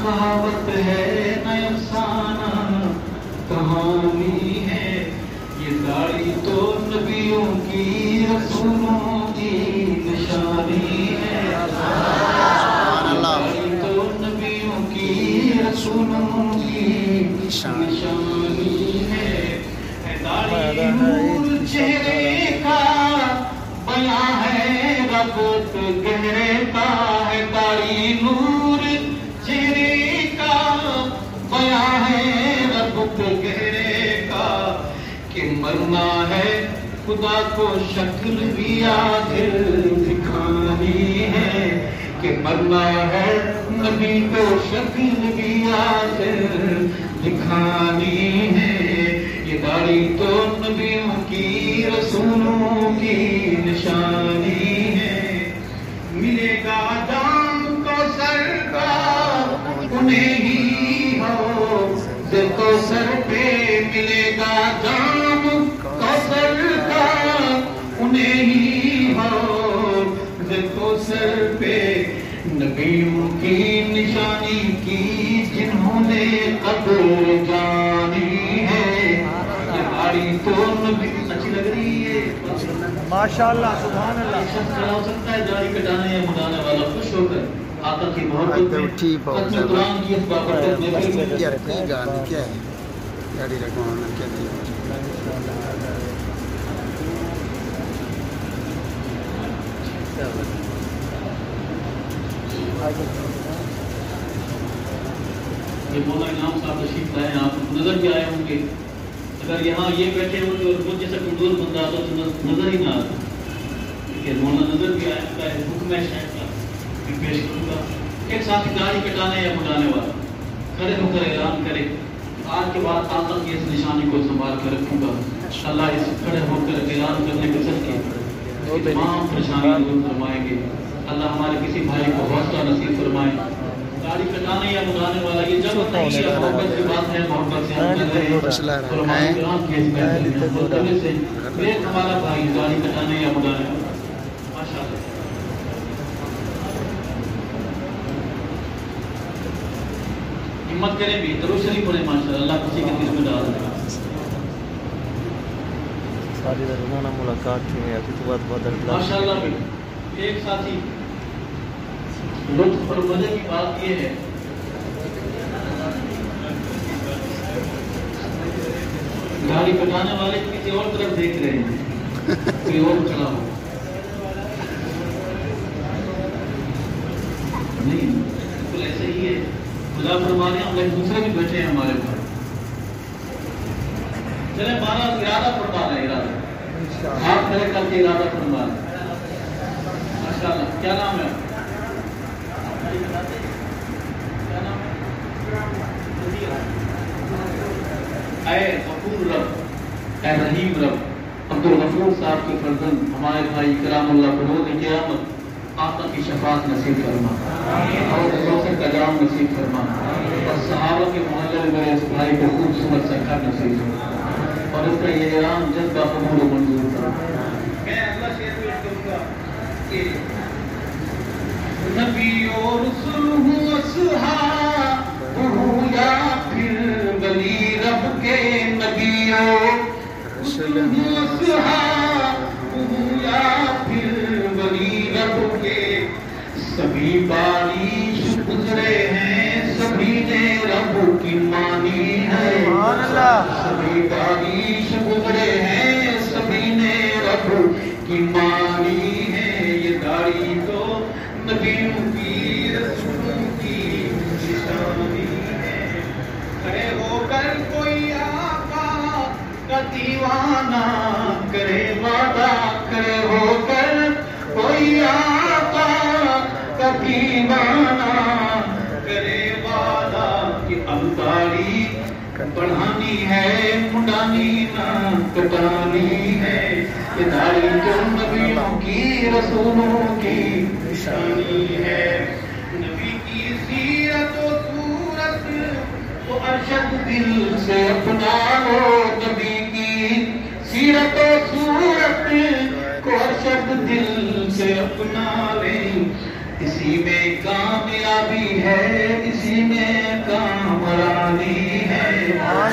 कहावत है न अफसाना कहानी है, ये दाढ़ी तो नबियों की रसूलों की निशानी है, दाढ़ी तो नबियों की रसूलों की निशानी है। दाढ़ी नूर चेहरे का बयां है, रब के गहरे का है, दाढ़ी नूर चेहरे का बयां है, रब के गहरे का, कि मरना है खुदा को शक्ल भी आखिर दिखानी है, कि मरना है नबी को शक्ल भी आखिर दिखानी है, ये दाढ़ी तो नबियों की रसूलों की निशानी है। मिलेगा जाम को सरकार उन्हें ही हो, देखो सर पे मिलेगा जाम को सरकार उन्हें ही हो, देखो सर पे नबियों की निशानी की जिन्होंने कब्र जानी है, तो नबी अच्छी लग रही है माशाअल्लाह सुभान अल्लाह। खड़ा हो सकता है दाढ़ी कटाने या मुड़ाने वाला खुश होकर आका की मोहब्बत में कुरान की इस बाबत में क्या है गाने क्या है दाढ़ी रखवाना क्या है ये मौलाना इनाम साहब तशरीफ लाए, आप नजर भी आए होंगे, अगर यहाँ ये बैठे होते और मुझ जैसा कमजोर बंदा आता तो नजर ही ना आता, मौलाना नजर भी आया का हुक्म है शायद का मैं पेश करूँगा। एक साथी दाढ़ी कटाने या मुड़ाने वाला खड़े होकर ऐलान करे, आज के बाद आका की इस निशानी को संभाल कर रखूंगा, अल्लाह इस खड़े होकर ऐलान करने के सदके तमाम परेशानियां दूर फरमाएंगे, अल्लाह हमारे किसी भाई को हौसला नसीब फरमाए। दाढ़ी कटाने या मुड़ाने वाला ये जब नहीं है, मोहब्बत की बात है, मोहब्बत से हम कर रहे हैं, एक हमारा भाई दाढ़ी कटाने या मुड़ाने वाला माशाअल्लाह हिम्मत करें भी दरूद शरीफ पढ़े माशाअल्लाह, अल्लाह किसी के दिल में डाल दे। सारी रोजाना मुलाकात थी या कुछ बात बदल माशाअल्लाह भी एक साथी लुत्फ और मजे की बात ये है, गाड़ी कटाने वाले किसी और तरफ देख रहे हैं, कोई और खड़ा हो नहीं, बिल्कुल ऐसे ही है। खुदा फरमाने हम लोग दूसरे भी बैठे हैं हमारे पास, चले माना इरादा फरमा रहे, इरादा आप खड़े करके इरादा फरमा रहे माशाअल्लाह। क्या नाम है? ऐ गफूर रब, ऐ रहीम रब, अब्दुल गफूर साहब के फर्जंद हमारे भाई इकरामुल्लाह फरोज़ क़यामत आका की शफाअत नसीब फरमा और कौसर का जाम नसीब फरमा और सहाबा के मोहल्ले में इस भाई को खूबसूरत सा घर नसीब फरमा और इसका ये ऐलान जज्बा कबूल मंजूर फरमा। मैं अगला शेर पेश करूंगा कि नबी और रसूल हूँ असहाब हूँ या फिर वली रब के नबियों, रसूल हूँ असहाब हूँ या फिर वली रब के, सभी बारिश गुजरे हैं सभी ने रब की मानी है, सभी बारिश गुजरे हैं सभी ने रब की मानी है, ये दाढ़ी तो नबियों की रसूलों की निशानी है। खड़े होकर कोई आका का दीवाना करे वादा, खड़े होकर कोई आका का दीवाना करे वादा कि अब दाढ़ी बढ़ानी है मुंडानी ना कटानी है, ये दाढ़ी तो नबियों की रसूलों की निशानी है। नबी की सीरत और सूरत को अरशद दिल से अपना लो, नबी की सीरत और सूरत को अरशद दिल से अपना ले, اسی میں کامیابی ہے، اسی میں کامرانی ہے۔